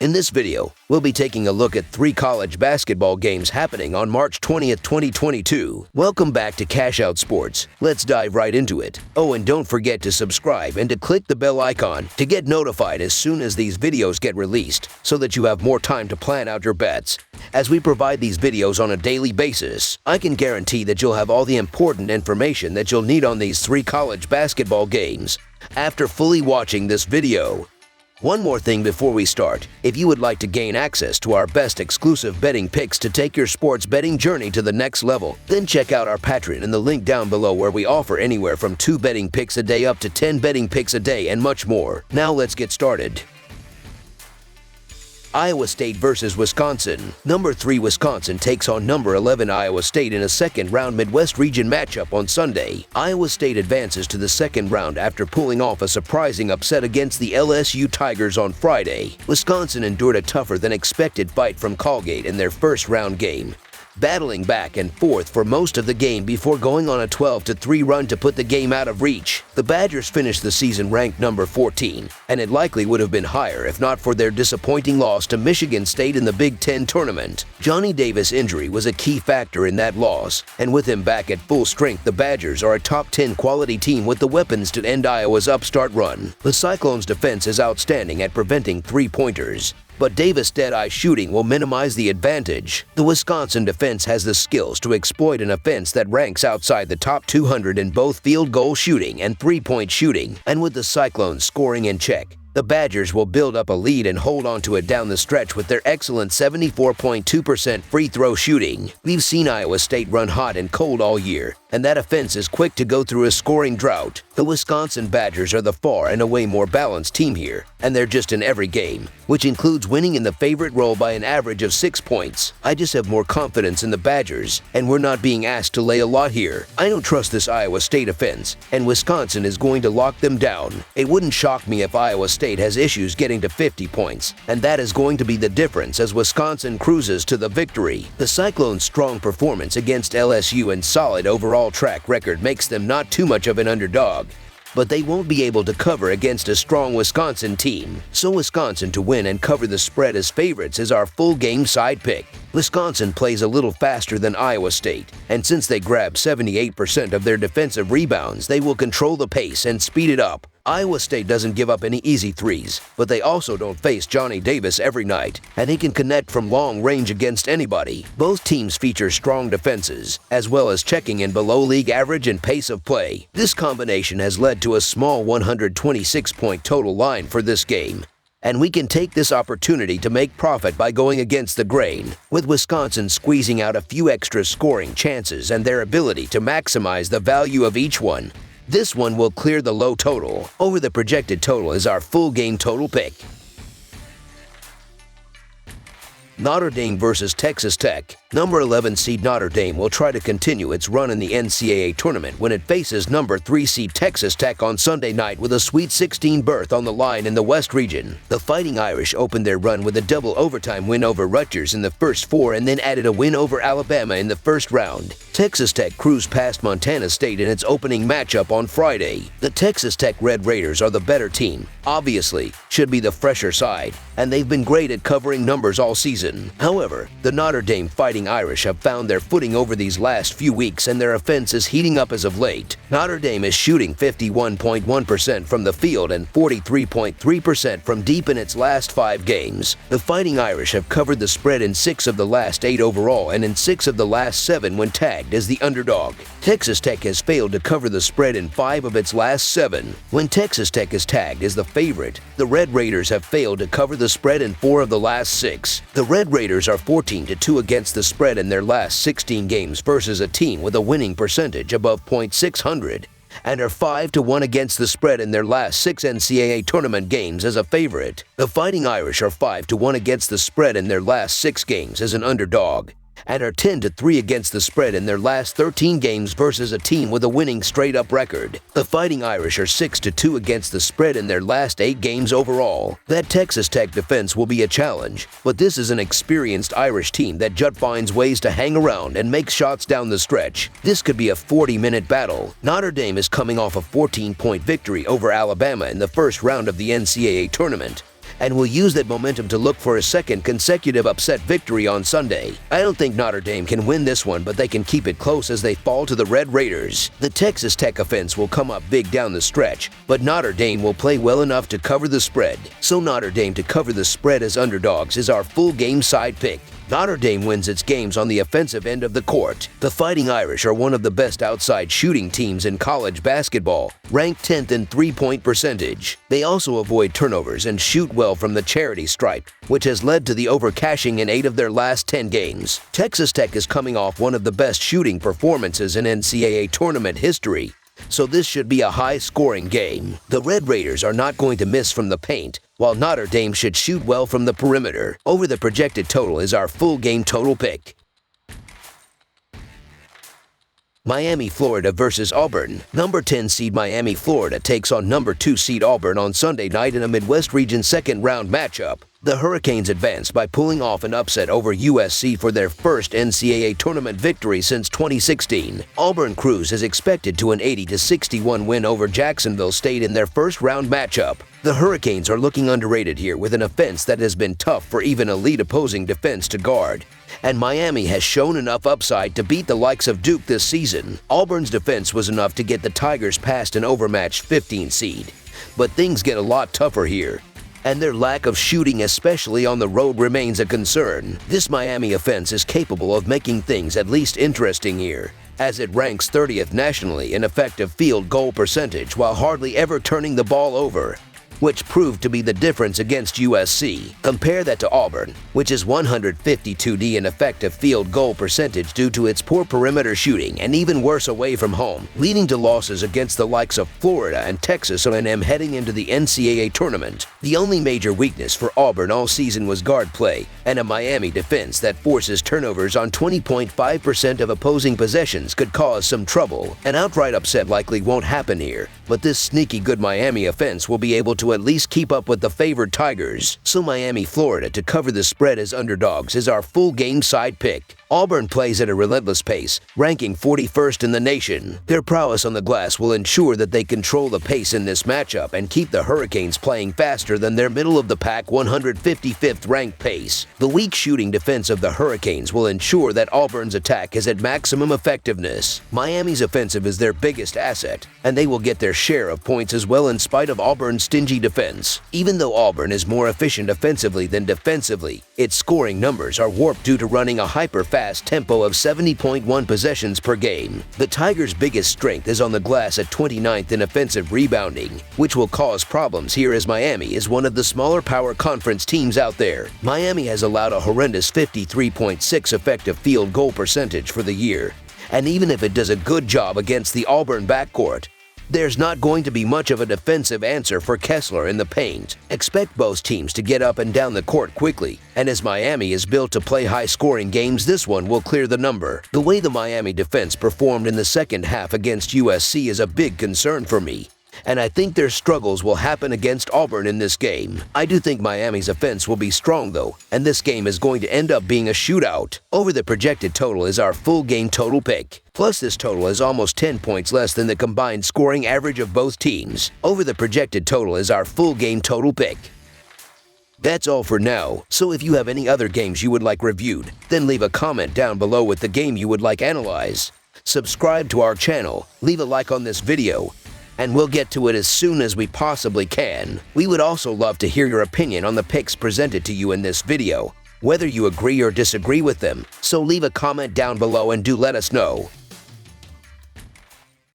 In this video, we'll be taking a look at 3 college basketball games happening on March 20th, 2022. Welcome back to Cash Out Sports. Let's dive right into it. Oh, and don't forget to subscribe and to click the bell icon to get notified as soon as these videos get released so that you have more time to plan out your bets. As we provide these videos on a daily basis, I can guarantee that you'll have all the important information that you'll need on these 3 college basketball games after fully watching this video. One more thing before we start. If you would like to gain access to our best exclusive betting picks to take your sports betting journey to the next level, then check out our Patreon in the link down below where we offer anywhere from 2 betting picks a day up to 10 betting picks a day and much more. Now let's get started. Iowa State versus Wisconsin. Number 3 Wisconsin takes on number 11 Iowa State in a second-round Midwest region matchup on Sunday. Iowa State advances to the second round after pulling off a surprising upset against the LSU Tigers on Friday. Wisconsin endured a tougher-than-expected fight from Colgate in their first-round game, battling back and forth for most of the game before going on a 12-3 run to put the game out of reach. The Badgers finished the season ranked number 14, and it likely would have been higher if not for their disappointing loss to Michigan State in the Big Ten tournament. Johnny Davis' injury was a key factor in that loss, and with him back at full strength, the Badgers are a top 10 quality team with the weapons to end Iowa's upstart run. The Cyclones' defense is outstanding at preventing three-pointers, but Davis' dead-eye shooting will minimize the advantage. The Wisconsin defense has the skills to exploit an offense that ranks outside the top 200 in both field goal shooting and three-point shooting, and with the Cyclones scoring in check, the Badgers will build up a lead and hold on to it down the stretch with their excellent 74.2% free throw shooting. We've seen Iowa State run hot and cold all year, and that offense is quick to go through a scoring drought. The Wisconsin Badgers are the far and away more balanced team here, and they're just in every game, which includes winning in the favorite role by an average of 6 points. I just have more confidence in the Badgers, and we're not being asked to lay a lot here. I don't trust this Iowa State offense, and Wisconsin is going to lock them down. It wouldn't shock me if Iowa State has issues getting to 50 points, and that is going to be the difference as Wisconsin cruises to the victory. The Cyclones' strong performance against LSU and solid overall track record makes them not too much of an underdog, but they won't be able to cover against a strong Wisconsin team. So Wisconsin to win and cover the spread as favorites is our full game side pick. Wisconsin plays a little faster than Iowa State, and since they grab 78% of their defensive rebounds, they will control the pace and speed it up. Iowa State doesn't give up any easy threes, but they also don't face Johnny Davis every night, and he can connect from long range against anybody. Both teams feature strong defenses, as well as checking in below league average and pace of play. This combination has led to a small 126-point total line for this game, and we can take this opportunity to make profit by going against the grain, with Wisconsin squeezing out a few extra scoring chances and their ability to maximize the value of each one. This one will clear the low total. Over the projected total is our full game total pick. Notre Dame versus Texas Tech. Number 11 seed Notre Dame will try to continue its run in the NCAA tournament when it faces number 3 seed Texas Tech on Sunday night with a Sweet 16 berth on the line in the West region. The Fighting Irish opened their run with a double overtime win over Rutgers in the first 4 and then added a win over Alabama in the first round. Texas Tech cruised past Montana State in its opening matchup on Friday. The Texas Tech Red Raiders are the better team, obviously, should be the fresher side, and they've been great at covering numbers all season. However, the Notre Dame Fighting Irish have found their footing over these last few weeks, and their offense is heating up as of late. Notre Dame is shooting 51.1% from the field and 43.3% from deep in its last 5 games. The Fighting Irish have covered the spread in 6 of the last 8 overall and in 6 of the last 7 when tagged as the underdog. Texas Tech has failed to cover the spread in 5 of its last 7. When Texas Tech is tagged as the favorite, the Red Raiders have failed to cover the spread in 4 of the last 6. The Red Raiders are 14-2 against the spread in their last 16 games versus a team with a winning percentage above .600, and are 5-1 against the spread in their last 6 NCAA tournament games as a favorite. The Fighting Irish are 5-1 against the spread in their last 6 games as an underdog, and are 10-3 against the spread in their last 13 games versus a team with a winning straight-up record. The Fighting Irish are 6-2 against the spread in their last 8 games overall. That Texas Tech defense will be a challenge, but this is an experienced Irish team that just finds ways to hang around and make shots down the stretch. This could be a 40-minute battle. Notre Dame is coming off a 14-point victory over Alabama in the first round of the NCAA tournament, and will use that momentum to look for a second consecutive upset victory on Sunday. I don't think Notre Dame can win this one, but they can keep it close as they fall to the Red Raiders. The Texas Tech offense will come up big down the stretch, but Notre Dame will play well enough to cover the spread. So Notre Dame to cover the spread as underdogs is our full game side pick. Notre Dame wins its games on the offensive end of the court. The Fighting Irish are one of the best outside shooting teams in college basketball, ranked 10th in three-point percentage. They also avoid turnovers and shoot well from the charity stripe, which has led to the overcashing in 8 of their last 10 games. Texas Tech is coming off one of the best shooting performances in NCAA tournament history, so this should be a high-scoring game. The Red Raiders are not going to miss from the paint, while Notre Dame should shoot well from the perimeter. Over the projected total is our full game total pick. Miami, Florida versus Auburn. Number 10 seed Miami, Florida takes on number 2 seed Auburn on Sunday night in a Midwest Region second-round matchup. The Hurricanes advanced by pulling off an upset over USC for their first NCAA tournament victory since 2016. Auburn cruises expected to an 80-61 win over Jacksonville State in their first-round matchup. The Hurricanes are looking underrated here with an offense that has been tough for even elite opposing defense to guard, and Miami has shown enough upside to beat the likes of Duke this season. Auburn's defense was enough to get the Tigers past an overmatched 15 seed, but things get a lot tougher here, and their lack of shooting, especially on the road, remains a concern. This Miami offense is capable of making things at least interesting here, as it ranks 30th nationally in effective field goal percentage while hardly ever turning the ball over, which proved to be the difference against USC. Compare that to Auburn, which is 152nd in effective field goal percentage due to its poor perimeter shooting and even worse away from home, leading to losses against the likes of Florida and Texas A&M heading into the NCAA tournament. The only major weakness for Auburn all season was guard play and a Miami defense that forces turnovers on 20.5% of opposing possessions could cause some trouble. An outright upset likely won't happen here, but this sneaky good Miami offense will be able to at least keep up with the favored Tigers. So Miami, Florida to cover the spread as underdogs is our full game side pick. Auburn plays at a relentless pace, ranking 41st in the nation. Their prowess on the glass will ensure that they control the pace in this matchup and keep the Hurricanes playing faster than their middle-of-the-pack 155th ranked pace. The weak shooting defense of the Hurricanes will ensure that Auburn's attack is at maximum effectiveness. Miami's offensive is their biggest asset, and they will get their share of points as well in spite of Auburn's stingy defense. Even though Auburn is more efficient offensively than defensively, its scoring numbers are warped due to running a hyper-fast tempo of 70.1 possessions per game. The Tigers' biggest strength is on the glass at 29th in offensive rebounding, which will cause problems here as Miami is one of the smaller power conference teams out there. Miami has allowed a horrendous 53.6 effective field goal percentage for the year, and even if it does a good job against the Auburn backcourt, there's not going to be much of a defensive answer for Kessler in the paint. Expect both teams to get up and down the court quickly, and as Miami is built to play high-scoring games, this one will clear the number. The way the Miami defense performed in the second half against USC is a big concern for me, and I think their struggles will happen against Auburn in this game. I do think Miami's offense will be strong though, and this game is going to end up being a shootout. Over the projected total is our full game total pick. Plus, this total is almost 10 points less than the combined scoring average of both teams. Over the projected total is our full game total pick. That's all for now, so if you have any other games you would like reviewed, then leave a comment down below with the game you would like analyzed. Subscribe to our channel, leave a like on this video, and we'll get to it as soon as we possibly can. We would also love to hear your opinion on the picks presented to you in this video, whether you agree or disagree with them, so leave a comment down below and do let us know.